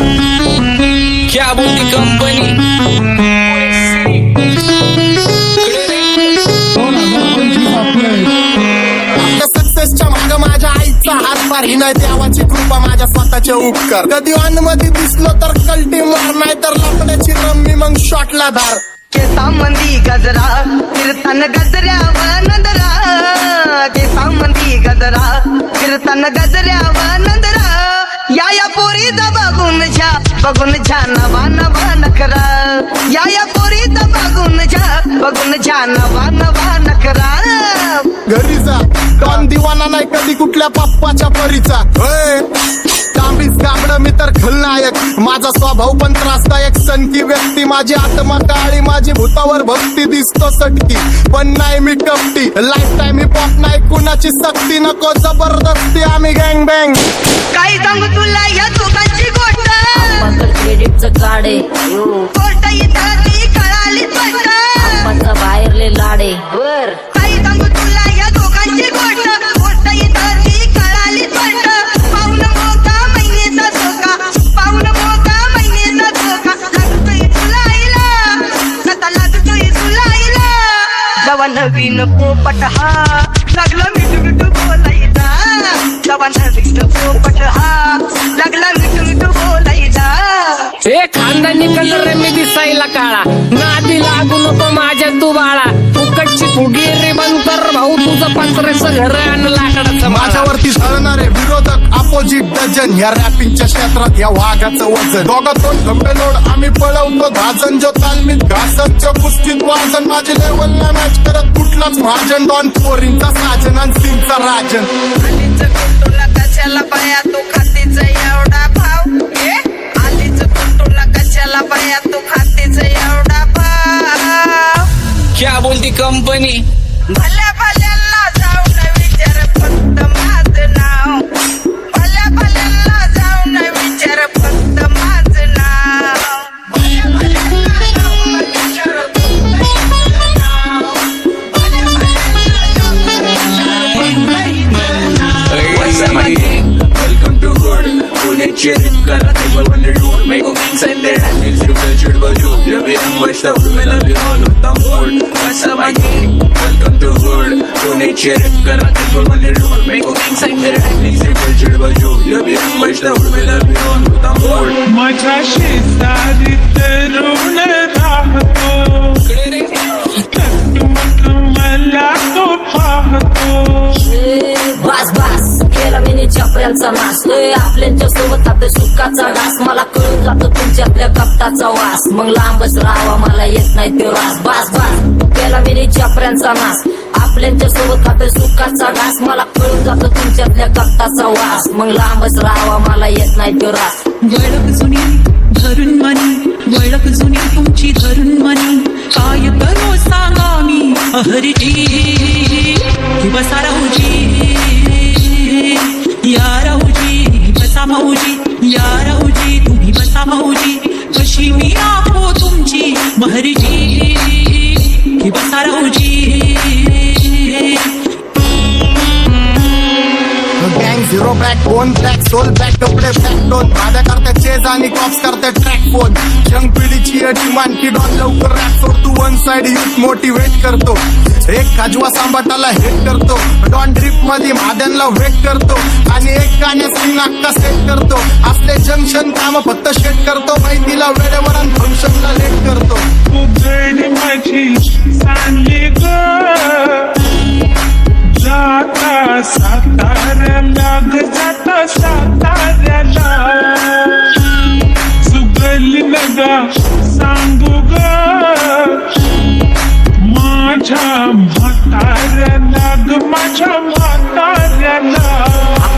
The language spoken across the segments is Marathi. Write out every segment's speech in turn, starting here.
क्या बोलती कंपनी सक्सेसच्या माग माझ्या आईचा हातभार ही नाही देवाची कृपा माझ्या स्वतःचे उपकार कधी मध्ये दिसलो तर कल्टी मार नाही तर लपण्याची रम्मी मग शॉटला धार केसांमंदी गजरा कीर्तन गजऱ्यावर नंदरा केसांमंदी गजरा कीर्तन गजऱ्यावर नंदरा या पोरीचा बघून छा नवा नवा नखरा या पोरीचा बघून छा नवा नवा नखरा घरी जा डॉन दिवाना नाही कधी कुठल्या पप्पाच्या परीचा तांबीस गाबड मी तर खलनायक माझा स्वभाव पण त्रासदायक सनकी व्यक्ती माझी आत्मा काळी माझी भूतावर भक्ती दिसतो सटकी पण नाही मी कपटी लाईफ टाइम मी पॉप नाही कुणाची सक्ती नको जबरदस्ती आम्ही गँग बँग काय सांगू तुला या दोघांची गोष्ट क्रेडिटचं काढे गोष्ट इथं ती कळाली स्पष्ट बाहेरले लाडे बर काय सांगू तुला या दोघांची गोष्ट इथं ती कळाली स्पष्ट पाऊन मोका महिनेचा धोका पाऊन मोका महिनेचा धोका लागतोय तुला आईला कथा लागतोय तुला आईला जवा नवीन पोपट हा लागला मिठू मिठू बोलायचा जवा नवीन पोपट हा लागला मिठू मिठू बोलायचा हे खानदानी कलर रे मी दिसायला काळा नादी लागू नको माझ्या तू बाळा फुकटची फुगी रे बंद कर भाऊ तुझं पत्रेचं घर आणि लाकडाचं माझ्यावरती झळणारे विरोधक अपोजिट डझन या रॅपिंगच्या क्षेत्रात या वाघाचं वजन दोघातून खंबे लोड आम्ही पळवतो धाजन जो तालमीत घासतच्या कुस्तीत वाजन माझी लेवल ना मॅच करत कुठलाच महाजन डॉन पोरींचा साजन आणि सिंगचा राजन आलीच कुंटूला कशाला पाया तू खातीच एवढा भाव आलीच कुंटूला कशाला पाया तू खातीच एवढा भाव क्या बोलती कंपनी भल्या भल्यांना जाऊन विचार फक्त माझं नाव भल्या भल्यांना जाऊन विचार फक्त माझं नाव भल्या भल्यांना जाऊन विचार फक्त माझं नाव भल्या भल्यांना जाऊन विचार Welcome to Hood. Pune cheering kara table when they do make a inside there and it's you culture but you love it and watch the women love you all with the mood. What's up my gang? Welcome to Hood. Pune cheering kara table when they do make a inside there and it's you culture but you love it and watch the women love you all with the mood. माझ्या शेजारीत रुण राहतो मग मला तो पाहतो बस बस केला मी चपऱ्यांचा नाश आपल्यांच्या सोबत आपल्या सुखाचा घास मला कळून जातो तुमच्यातल्या कपटाचा वास मग लांबच राहावा मला येत नाही तो रास बस बस केला मी चपऱ्यांचा नाश आपल्यांच्या सोबत आपल्या सुखाचा घास मला कळून जातो तुमच्यातल्या कपटाचा वास मग लांबच राहावा मला येत नाही तो रास वळख जुनी धरून मनी वळख जुनी तुमची धरून मनी काय करू सांगा मी अहरीची बसा राहूजी या राहूजी बसा माऊजी या राहूजी तुम्ही बसा माऊजी कशी मी राहो तुमची महरीजी बसा राहूजी गँग झिरो बॅक बोन ब्लॅक सोल बॅक कपडे बॅक डोन माझ्या करते चेज आणि कॉप्स करते ट्रॅक फोन यंग पिढीची अटी की डॉन लवकर रॅप सोडतो वन साइड युथ मोटिवेट करतो एक खाजवा सांबाटाला हेट करतो डॉन ड्रिप मध्ये महाद्यांना वेट करतो आणि एक गाण्यात नाक्का सेट करतो असले जंक्शन काम फक्त शेट करतो माहितीला वेळेवर आणि फंक्शनला लेट करतो उघड माझी सांगली ग जाता साताऱ्याला ग जाता साताऱ्याला सुगली नगा सांगू ग माझ्या म्हाताऱ्याला ग माझ्या म्हाताऱ्याला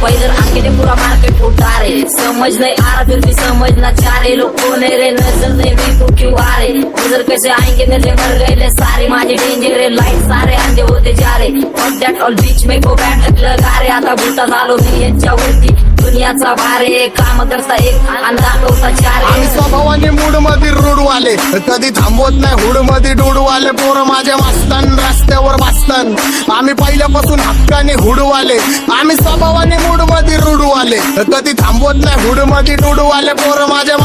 पहिलं आके पुरा मार्केट उतारे समझ नहीं आ रहा फिर भी समझना चाह रहे लोग कौन है रे नजर नहीं भी तू क्यों आ रहे नजर कैसे आएंगे नजर मर गए ले सारे माझे डेंजर रे लाइट सारे अंधे होते जा रहे और दैट ऑल बीच में को बैठ लगा रे आता भूता झालो मी यांच्यावरती दुनियाचा भारे काम करता एक अंदाज होता चार आम्ही स्वभावाने मूड मध्ये रूडवाले कधी थांबवत नाही हुड मध्ये डोडवाले पोरं माझ्या वाचतान रस्त्यावर वाचतान आम्ही पहिल्यापासून हक्काने हुडवाले आम्ही स्वभावाने मूड मध्ये रूडवाले कधी थांबवत नाही हुड मध्ये डोडवाले पोरं माझ्या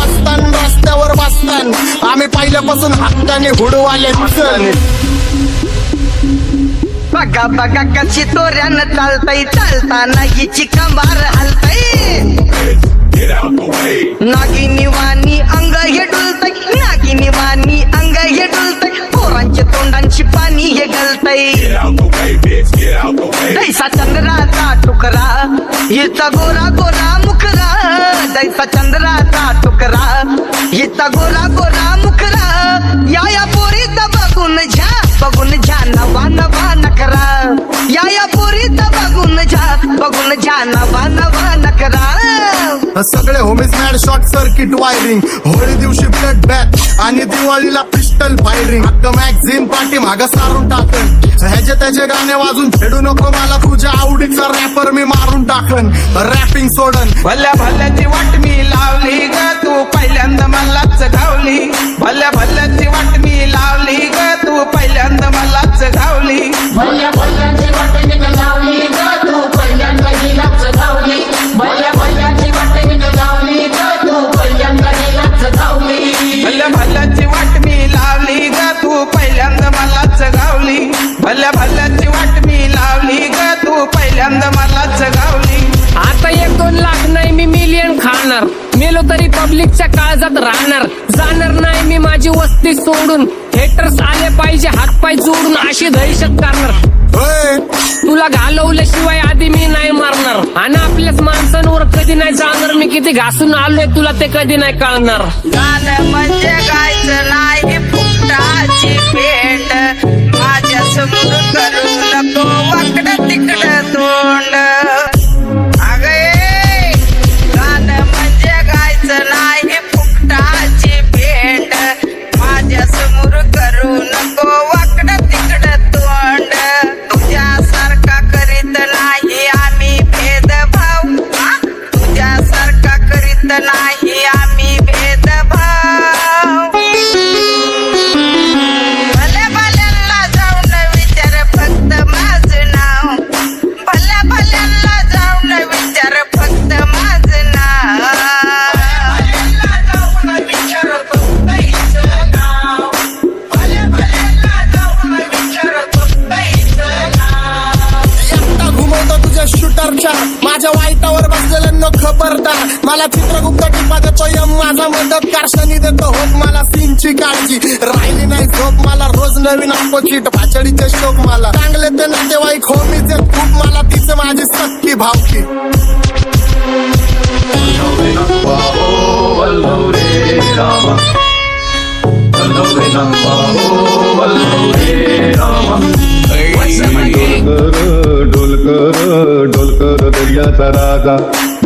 सन आम्ही पहिल्यापासून हक्काने हुडवाले सन बघा बघा कशी तोऱ्यानं चालताय चालताना हिची कंबार हलताय नागिनी वाणी अंग हे डुलतय नागिनी वाणी अंग हे डुलतय पोरांच्या तोंडांची पाणी हे गलतय दैसा चंद्राचा टुकरा हिचा गोरा गोरा मुखरा दैसा चंद्राचा टुकरा हिचा गोरा गोरा मुखरा या पोरीचा बघून झा नवा नवा नकरा या पोरीचा बघून झा नवा नकरा सगळे homies mad short circuit wiring Holi दिवशी ब्लड बॅथ आणि दिवाळीला पिस्टल फायरिंग हक्क मॅगझिन पाठी मागं सारून टाकन ह्याचे त्याचे गाणे वाजून फेडू नको मला तुझ्या आवडीचा रॅपर मी मारून टाकन रॅपिंग सोडन भल्या भल्याची वाट मी लावली ग तू पहिल्यांदा मलाच गावली भल्या भल्याची वाट मी लावली ग तू पहिल्यांदा मलाच गावली भल्या भल्याची वाट मी लावली ग तू पहिल्यांदा हिलाच गावली भल्या भल्याची वाट मी लावली ग तू पहिल्यांदा हिलाच गावली भल्या भल्याची वाट मी लावली ग तू पहिल्यांदा मलाच गावली भल्या भल्याची वाट मी लावली ग तू पहिल्यांदा मलाच गावली आता 1-2 लाख नाही मी मिलियन खाणार मेलो तरी पब्लिकच्या काळजात राहणार जाणार नाही मी माझी वस्ती सोडून हेटर्स आले पाहिजे हातपाय जोडून अशी दहशत करणार होय तुला घालवल्याशिवाय आधी मी नाही मारणार आणि आपल्याच माणसांवर कधी नाही जाणार मी किती घासून आलोय तुला ते कधी नाही कळणार गाणं म्हणजे गायचं नाही फुकटाची भेट माझ्या समोर करू नको वाकडं तिकडं तोंड अगे गाणं म्हणजे गायचं नाही फुकटाची भेट माझ्या समोर करू नको वाकडं तिकडं तोंड तुझ्यासारखा करीत नाही आम्ही भेदभाव तुझ्यासारखा करीत नाही आम्ही भेदभाव भल्या भल्यांना जाऊन विचार फक्त माझं नाव भल्या भल्यांना जाऊन विचार फक्त माझं नाव एकटा घुमवतो तुझ्या शूटरच्या माझ्या वाईटावर बसलेल्यांना खबरदार मला चित्रगुप्त टिपा देतो यम माझा मदत कारशनी देतो होत मला सीनची काळजी राहिली नाही झोप मला रोज नवीन अपोजिट भाचडीचे शोक मला चांगले ते नातेवाईक होमीचे खूप मला तिचं माझी सक्की भावकी डोलकर दर्याचा राजा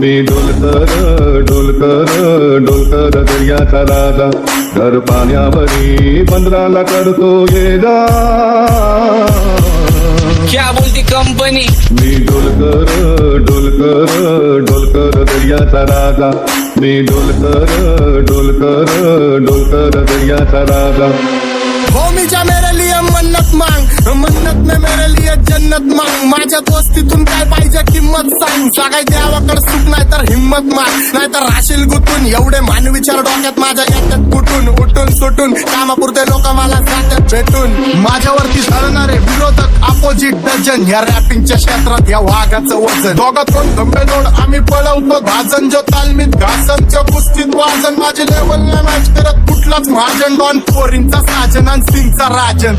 मी डोलकर दर्याचा राजा घर पाण्यावरी बंदराला करतो ये जा क्या बोलती कंपनी मी डोलकर दर्याचा राजा मी डोलकर दर्याचा राजा होमीच्या मेरे लिए मन्नत मांग मन्नत में मेरे लिए जन्नत मांग माझ्या दोस्तीतून काय पाहिजे किंमत सांग सगळ्या देवाकडे सुख नाही तर हिंमत माग नाही तर राशील गुतून एवढे मानविचार डोक्यात माझ्या येतात कुठून उठून सुटून कामापुरते लोक मला जातात भेटून माझ्यावरती धरणारे विरोधक अपोजिट डझन ह्या रॅपिंगच्या क्षेत्रात या वाघाचं वजन दोघातून गंभे जोड आम्ही पळवतो भाजन जो तालमीत घासनच्या कुस्तीत वाजन माझी लेवल नाही मॅच करत कुठलाच महाजन डॉन पोरींचा साजन आणि सिंगचा राजन